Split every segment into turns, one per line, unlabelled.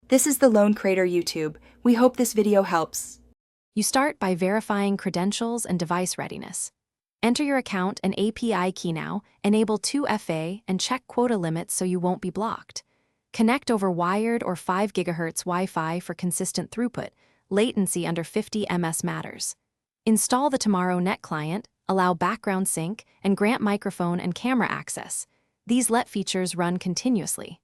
This is the Lone Crater YouTube. We hope this video helps.
You start by verifying credentials and device readiness. Enter your account and API key now, enable 2FA, and check quota limits so you won't be blocked. Connect over wired or 5 GHz Wi-Fi for consistent throughput. Latency under 50 ms matters. Install the Tomorrow Net client, allow background sync, and grant microphone and camera access. These let features run continuously.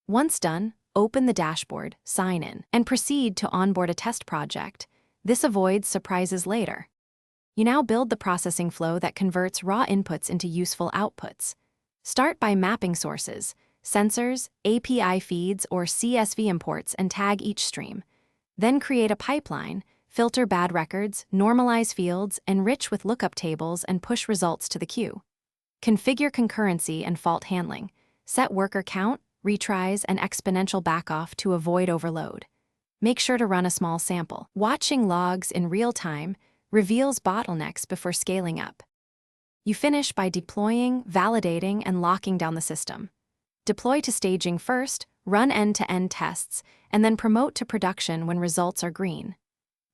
Once done, open the dashboard, sign in, and proceed to onboard a test project. This avoids surprises later. You now build the processing flow that converts raw inputs into useful outputs. Start by mapping sources, sensors, API feeds, or CSV imports and tag each stream. Then create a pipeline, filter bad records, normalize fields, enrich with lookup tables, and push results to the queue. Configure concurrency and fault handling. Set worker count, retries, and exponential backoff to avoid overload. Make sure to run a small sample. Watching logs in real time reveals bottlenecks before scaling up. You finish by deploying, validating, and locking down the system. Deploy to staging first, run end-to-end tests, and then promote to production when results are green.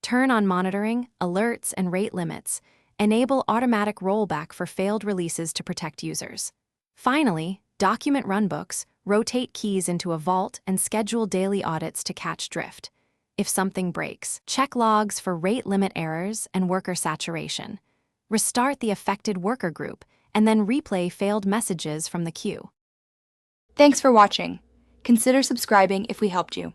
Turn on monitoring, alerts, and rate limits. Enable automatic rollback for failed releases to protect users. Finally, document runbooks, rotate keys into a vault, and schedule daily audits to catch drift. If something breaks, check logs for rate limit errors and worker saturation. Restart the affected worker group, and then replay failed messages from the queue.
Thanks for watching. Consider subscribing if we helped you.